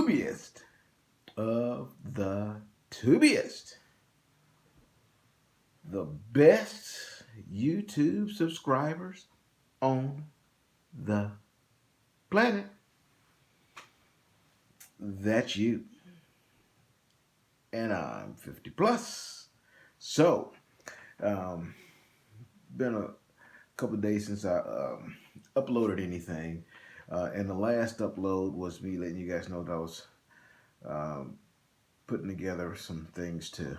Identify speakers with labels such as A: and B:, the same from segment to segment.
A: tubiest of the tubiest. The best YouTube subscribers on the planet. That's you. And I'm 50 plus. So, um, been a couple of days since I uploaded anything. And the last upload was me letting you guys know that I was um, putting together some things to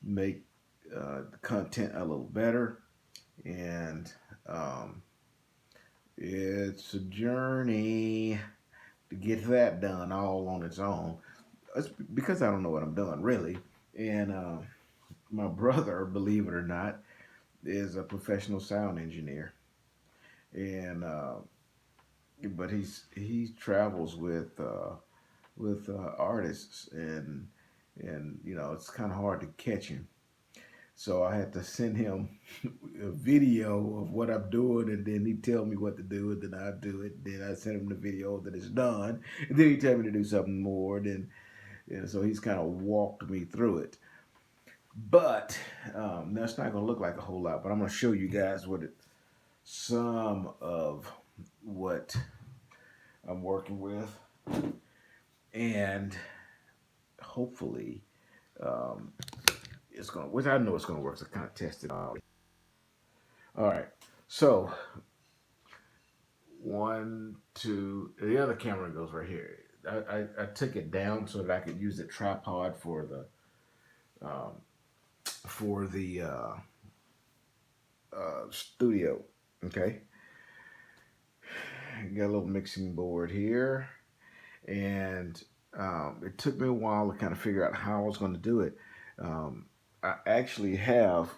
A: make the content a little better. And it's a journey to get that done all on its own. It's because I don't know what I'm doing, really. And my brother, believe it or not, is a professional sound engineer. And but he travels with artists, and you know it's kind of hard to catch him. So I had to send him a video of what I'm doing, and then he tell me what to do, and then I do it. Then I send him the video that it's done, and then he tell me to do something more. Then, so he's kind of walked me through it. But that's not going to look like a whole lot. But I'm going to show you guys some of what I'm working with, and hopefully um, it's going to, which I know it's going to work. So I kind of tested out. All right. So one, two, the other camera goes right here. I took it down so that I could use the tripod um, for the studio. Okay. Got a little mixing board here, and it took me a while to kind of figure out how I was going to do it. I actually have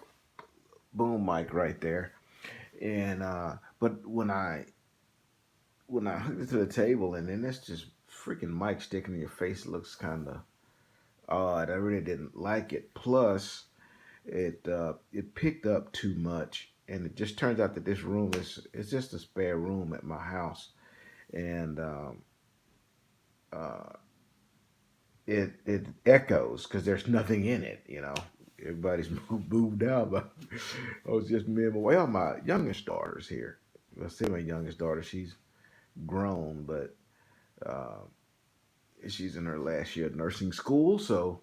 A: boom mic right there, and but when I hooked it to the table, and then that's just freaking mic sticking in your face, looks kind of odd. I really didn't like it. Plus, it picked up too much, and it just turns out that this room is it's just a spare room at my house, and uh, it echoes because there's nothing in it. You know, everybody's moved out, but I was just me and my youngest daughter's here. I say my youngest daughter, she's grown, but uh, she's in her last year of nursing school, so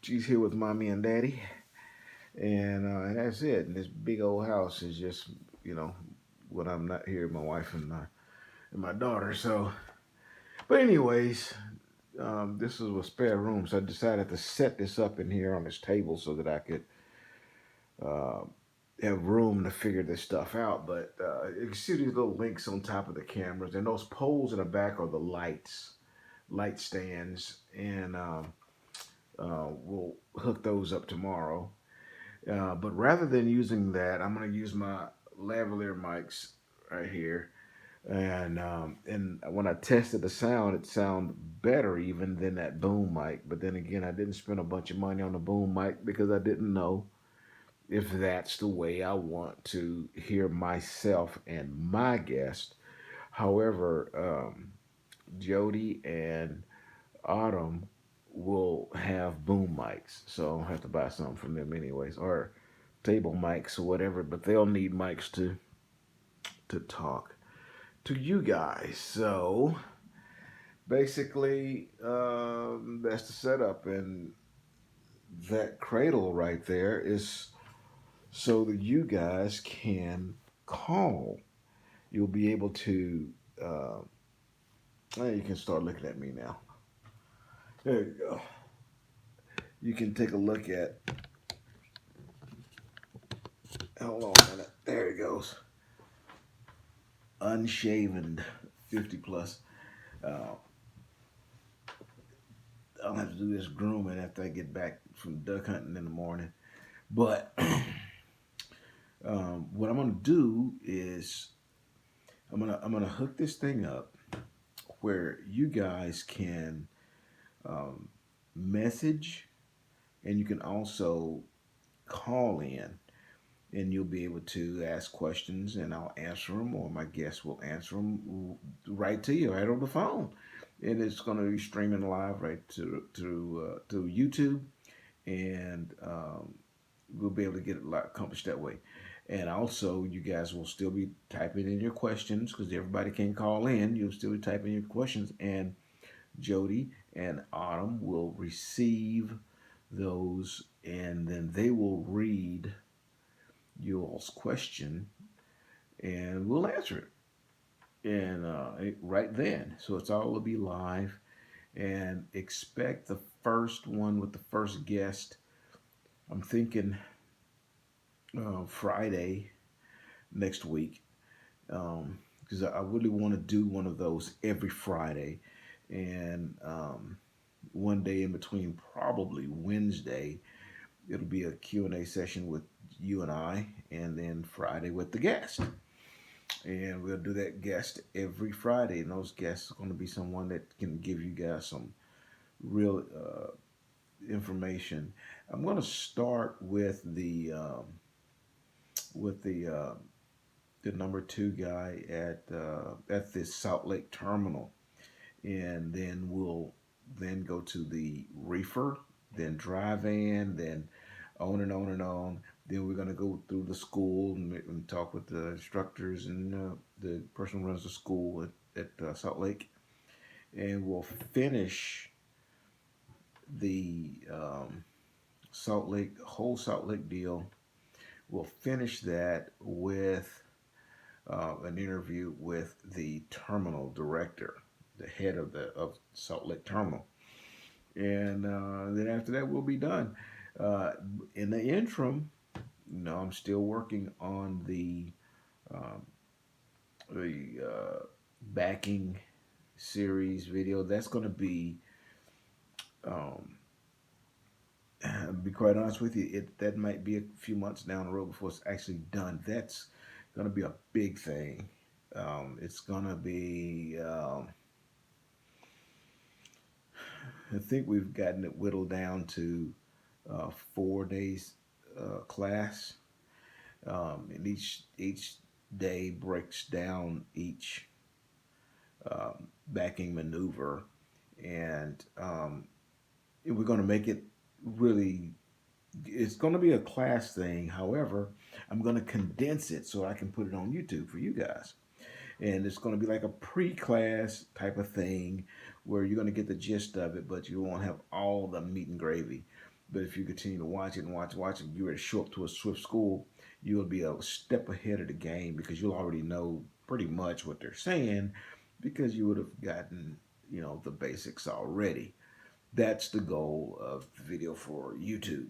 A: she's here with mommy and daddy, and that's it. And this big old house is just, you know, when I'm not here, my wife and my daughter. So, but anyways, this is a spare room, so I decided to set this up in here on this table so that I could uh, have room to figure this stuff out. But you can see these little links on top of the cameras, and those poles in the back are the light stands, and we'll hook those up tomorrow. But rather than using that, I'm going to use my lavalier mics right here. And when I tested the sound, it sounded better even than that boom mic. But then again, I didn't spend a bunch of money on the boom mic because I didn't know if that's the way I want to hear myself and my guest. However, Jody and Autumn will have boom mics, so I'll have to buy something from them anyways, or table mics or whatever. But they'll need mics to talk to you guys. So basically, that's the setup, and that cradle right there is so that you guys can call. You'll be able to. You can start looking at me now. There you go. You can take a look at. Hold on a minute. There it goes. Unshaven, 50 plus. Uh, I'll have to do this grooming after I get back from duck hunting in the morning. But what I'm gonna do is I'm gonna hook this thing up where you guys can message, and you can also call in. and you'll be able to ask questions, and I'll answer them, or my guests will answer them right to you, right on the phone. And it's going to be streaming live right to YouTube, and we'll be able to get a lot accomplished that way. And also, you guys will still be typing in your questions because everybody can call in. You'll still be typing your questions, and Jody and Autumn will receive those, and then they will read y'all's question, and we'll answer it, and right then. So it's all will be live, and expect the first one with the first guest. I'm thinking Friday next week, because I really want to do one of those every Friday, and one day in between, probably Wednesday, it'll be a Q&A session with you and I, and then Friday with the guest. And we'll do that guest every Friday, and those guests are going to be someone that can give you guys some real information. I'm going to start with with the number two guy at this Salt Lake terminal, and then we'll then go to the reefer, then dry van, then on and on and on. Then we're going to go through the school and talk with the instructors and the person who runs the school at Salt Lake, and we'll finish the whole Salt Lake deal. We'll finish that with an interview with the terminal director, the head of Salt Lake Terminal, and then after that we'll be done. In the interim, I'm still working on um, the backing series video. That's going to um, be quite honest with you, that might be a few months down the road before it's actually done. That's going to be a big thing. It's going to be. I think we've gotten it whittled down to 4 days class, and each day breaks down each backing maneuver, and we're going to make it really. It's going to be a class thing. However, I'm going to condense it so I can put it on YouTube for you guys. And it's going to be like a pre-class type of thing where you're going to get the gist of it, but you won't have all the meat and gravy. But if you continue to watch it and watch it, you're ready to show up to a Swift school, you'll be a step ahead of the game because you'll already know pretty much what they're saying because you would have gotten, the basics already. That's the goal of the video for YouTube.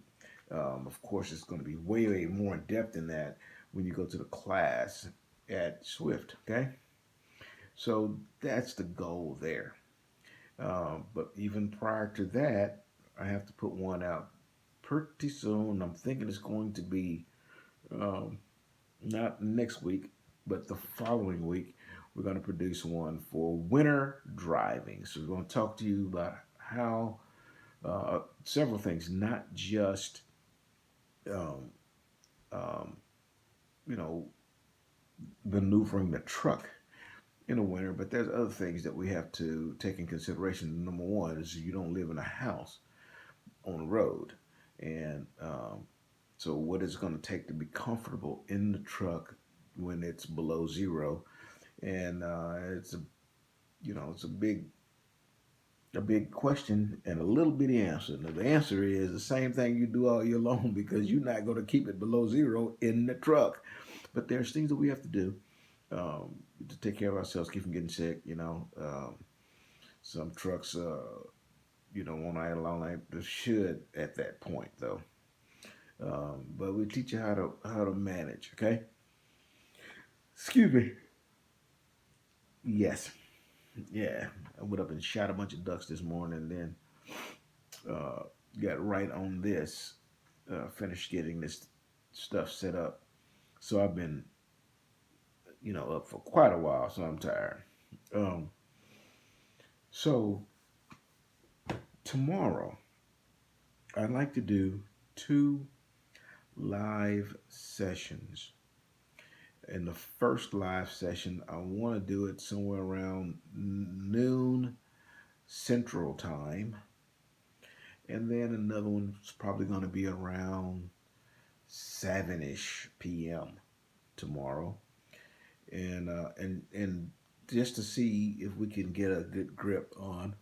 A: Of course, it's going to be way, way more in depth than that when you go to the class at Swift. Okay, so that's the goal there. But even prior to that, I have to put one out pretty soon. I'm thinking it's going to be um, not next week, but the following week. We're going to produce one for winter driving. So we're going to talk to you about how several things, not just um, um, you know maneuvering the truck in the winter, but there's other things that we have to take in consideration. Number one is you don't live in a house on the road, and so what it's going to take to be comfortable in the truck when it's below zero, and it's a big question and a little bitty answer. Now, the answer is the same thing you do all year long because you're not going to keep it below zero in the truck. But there's things that we have to do to take care of ourselves, keep from getting sick. Some trucks, won't idle all night. They should at that point, though. But we teach you how to manage. Okay. Excuse me. Yes. Yeah. I went up and shot a bunch of ducks this morning, and then got right on this. Finished getting this stuff set up. So I've been, up for quite a while. So I'm tired. Um, so tomorrow, I'd like to do two live sessions. In the first live session, I want to do it somewhere around noon Central Time. And then another one's probably going to be around 7-ish p.m. tomorrow. And just to see if we can get a good grip on.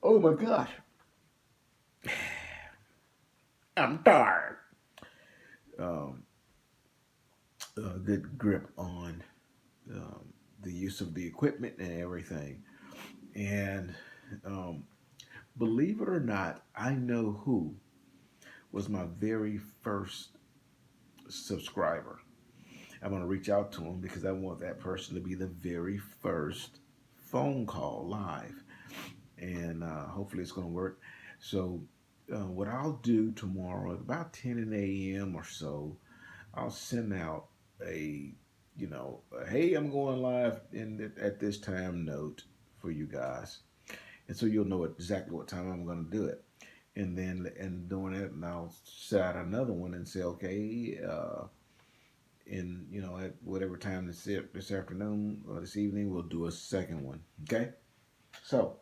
A: Oh my gosh, I'm tired. Um, a good grip on the use of the equipment and everything. And um, believe it or not, I know who was my very first subscriber. I'm going to reach out to him because I want that person to be the very first phone call live. And hopefully it's going to work. So, what I'll do tomorrow at about 10 a.m. or so, I'll send out a, hey, I'm going live at this time note for you guys. And so you'll know exactly what time I'm going to do it. And then, and doing it, and I'll set out another one and say, okay, at whatever time this afternoon or this evening, we'll do a second one. Okay? So,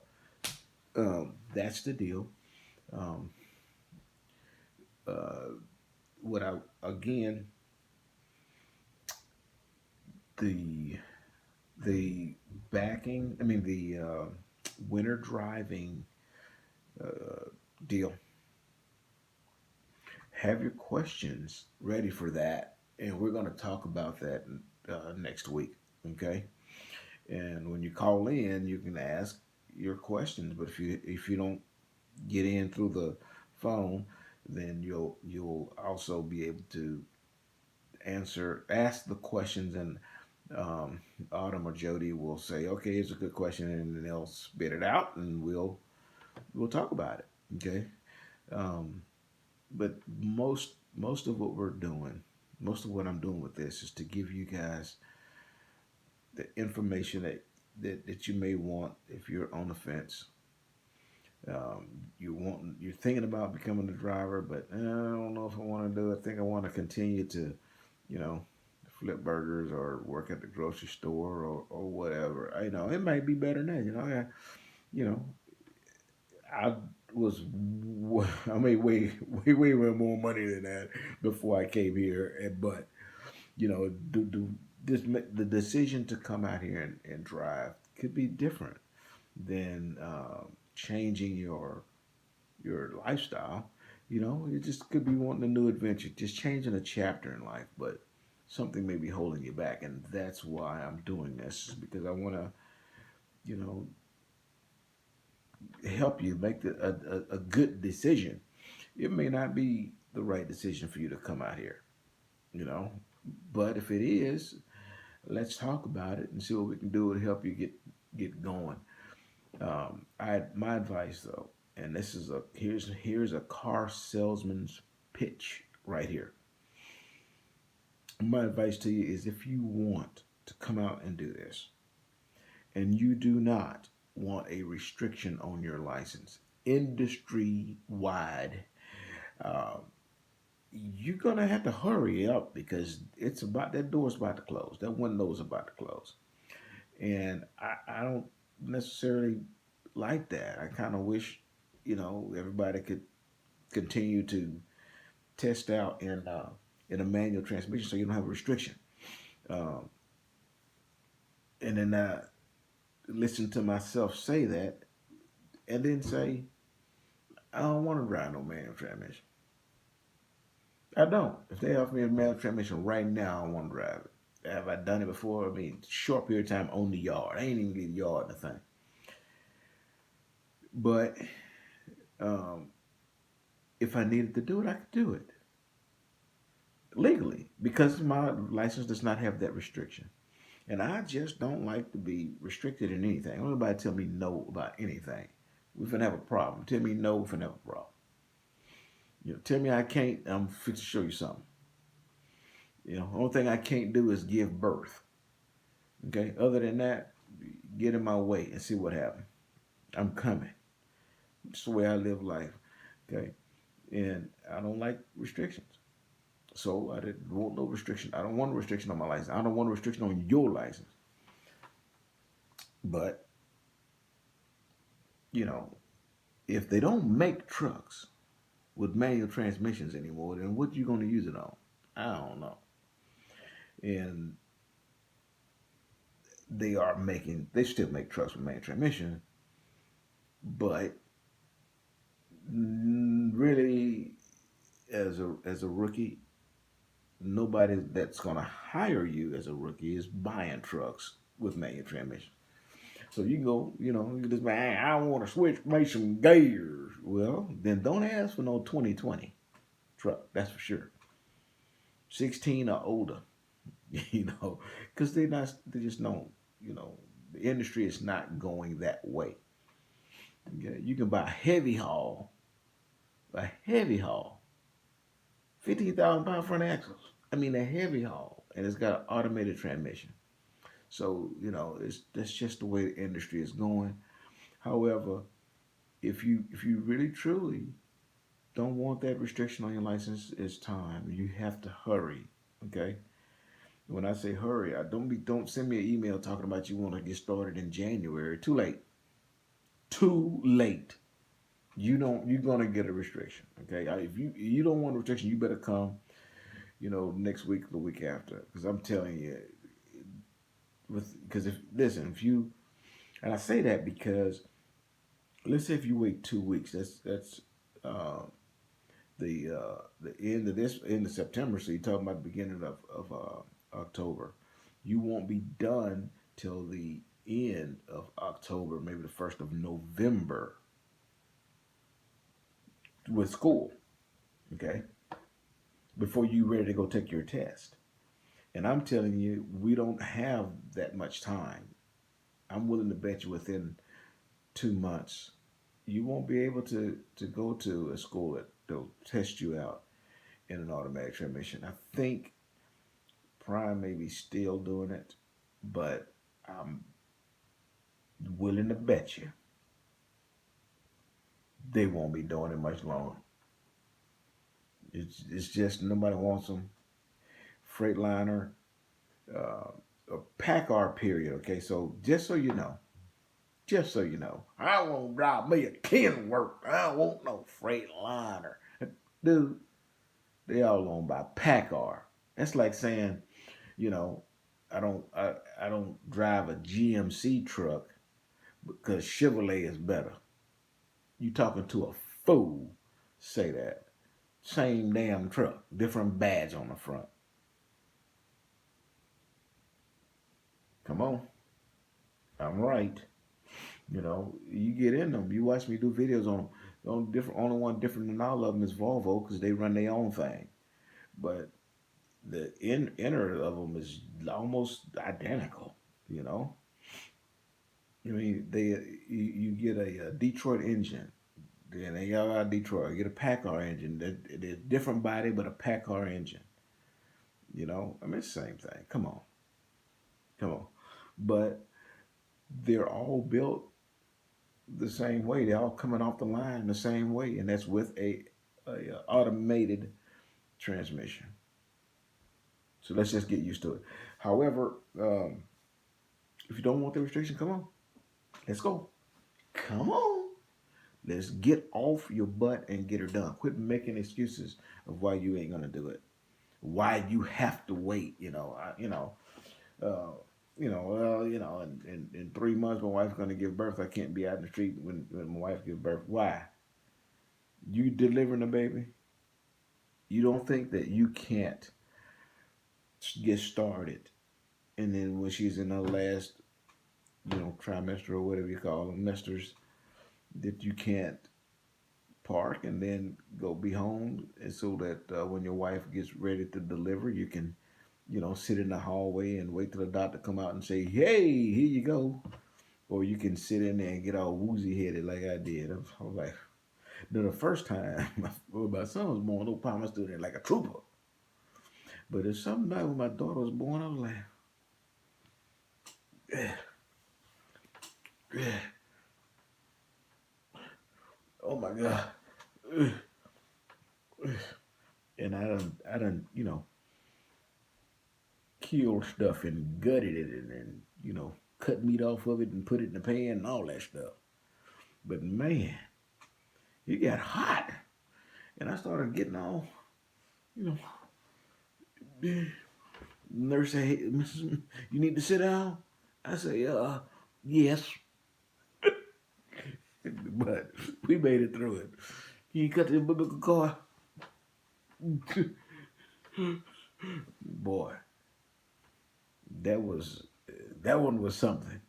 A: that's the deal. Um, uh, what I again the the backing. I mean the winter driving uh, deal. Have your questions ready for that, and we're going to talk about that next week. Okay, and when you call in, you can ask your questions. But if you don't get in through the phone, then you'll also be able to ask the questions, and um, Autumn or Jody will say, "Okay, it's a good question," and then they'll spit it out, and we'll talk about it. Okay, um, but most of what we're doing, most of what I'm doing with this is to give you guys the information that you may want if you're on the fence. You're thinking about becoming a driver, but I don't know if I want to do it. I think I want to continue to, you know, flip burgers or work at the grocery store or whatever. It might be better than that. You know, I was I made way more money than that before I came here. But the decision to come out here and drive could be different than changing your lifestyle. You just could be wanting a new adventure, just changing a chapter in life, but something may be holding you back, and that's why I'm doing this because I want to, you know, help you make a good decision. It may not be the right decision for you to come out here, you know, but if it is, let's talk about it and see what we can do to help you get going. My advice though, and this is here's a car salesman's pitch right here. My advice to you is if you want to come out and do this, and you do not want a restriction on your license, industry wide, uh, you're gonna have to hurry up because that door's about to close, that window's about to close, and I don't necessarily like that. I kind of wish everybody could continue to test out in a manual transmission so you don't have a restriction. Um, and then listen to myself say that, and then say, I don't want to drive no manual transmission. I don't. If they offer me a manual transmission right now, I want to drive it. Have I done it before? I mean, short period of time on the yard. I ain't even get a yard in the thing. But um, if I needed to do it, I could do it legally because my license does not have that restriction. And I just don't like to be restricted in anything. Don't nobody tell me no about anything. We're finna have a problem. Tell me no, we're finna have a problem. Tell me I can't, I'm fixing to show you something. Only thing I can't do is give birth. Okay? Other than that, get in my way and see what happens. I'm coming. It's the way I live life. Okay? and I don't like restrictions. So I didn't want no restriction. I don't want a restriction on my license. I don't want a restriction on your license. But you know, if they don't make trucks with manual transmissions anymore, then what you going to use it on? I don't know. And they still make trucks with manual transmission, but really, as a rookie, nobody that's going to hire you as a rookie is buying trucks with manual transmission. So you can go, you can just man, I want to switch, make some gears. Well, then don't ask for no 2020 truck. That's for sure. 16 or older, because they just don't, the industry is not going that way. Okay? You can buy a heavy haul, 15,000 pound front axles. I mean, a heavy haul, and it's got an automated transmission. So that's just the way the industry is going. However, if you really truly don't want that restriction on your license, it's time. You have to hurry. Okay. When I say hurry, I don't send me an email talking about you want to get started in January. Too late. Too late. You're gonna get a restriction. Okay. If you don't want a restriction, you better come. Next week, the week after, because I'm telling you, because if you, and I say that because let's say if you wait 2 weeks, that's uh, the end of September. So you're talking about the beginning of October. You won't be done till the end of October, maybe the 1st of November with school. Okay, before you ready to go take your test. And I'm telling you, we don't have that much time. I'm willing to bet you within 2 months, you won't be able to go to a school that they'll test you out in an automatic transmission. I think Prime may be still doing it, but I'm willing to bet you they won't be doing it much longer. It's just nobody wants them. Freightliner, a Packard period. Okay, so just so you know, I won't drive me a Kenworth. I don't want no Freightliner, dude. They all owned by Packard. That's like saying, you know, I don't drive a GMC truck because Chevrolet is better. You talking to a fool? Say that. Same damn truck, different badge on the front. Come on, I'm right. You get in them. You watch me do videos on them. The only one different than all of them is Volvo because they run their own thing. But the inner of them is almost identical. You know, I mean, you get a Detroit engine. Then they got out of Detroit. You get a Packard engine. They're different body, but a Packard engine. I mean, it's the same thing. Come on. But they're all built the same way. They're all coming off the line the same way, and that's with a automated transmission. So let's just get used to it. However, if you don't want the restriction, come on, let's go. Come on, let's get off your butt and get her done. Quit making excuses of why you ain't gonna do it. Why you have to wait. Uh, in 3 months, my wife's gonna give birth. I can't be out in the street when my wife gives birth. Why? You delivering a baby? You don't think that you can't get started, and then when she's in her last, trimester or whatever you call them, mesters, that you can't park and then go be home, and so that when your wife gets ready to deliver, you can, sit in the hallway and wait till the doctor come out and say, "Hey, here you go," or you can sit in there and get all woozy headed like I did. I was like, no, the first time my son was born, no problem, I stood there like a trooper. But it's something night when my daughter was born, I was like, yeah, yeah. Oh my God. boiled stuff and gutted it and cut meat off of it and put it in the pan and all that stuff. But man, it got hot. And I started getting all, you know, nurse said, hey, Mrs. You need to sit down? I said, yes. But we made it through it. Can you cut the biblical cord? Boy, that was that one was something.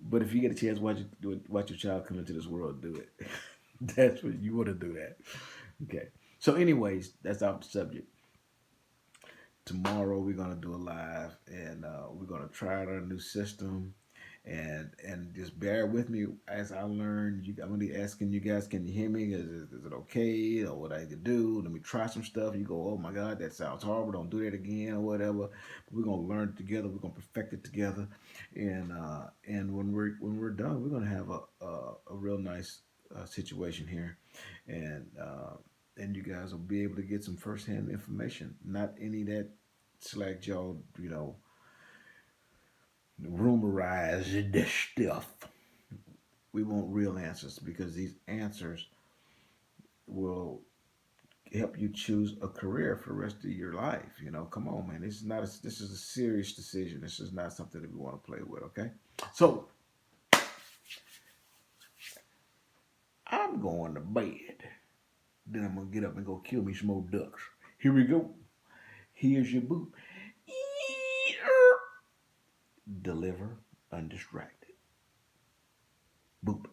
A: But if you get a chance, watch your child come into this world, do it. That's what you want to do that. Okay. So, anyways, that's off the subject. Tomorrow we're gonna do a live, and we're gonna try out our new system, and just bear with me as I learn. I'm gonna be asking you guys, can you hear me? Is it okay, or what I need to do? Let me try some stuff. You go, oh my God, that sounds horrible. Don't do that again, or whatever. But we're gonna learn it together. We're gonna perfect it together, and when we're done, we're gonna have a real nice situation here, and. And you guys will be able to get some firsthand information, not any that select y'all, rumorize this stuff. We want real answers because these answers will help you choose a career for the rest of your life. Come on, man. This is a serious decision. This is not something that we want to play with. Okay, so I'm going to bed. Then I'm gonna get up and go kill me some more ducks. Here we go. Here's your boot. Deliver undistracted. Boop.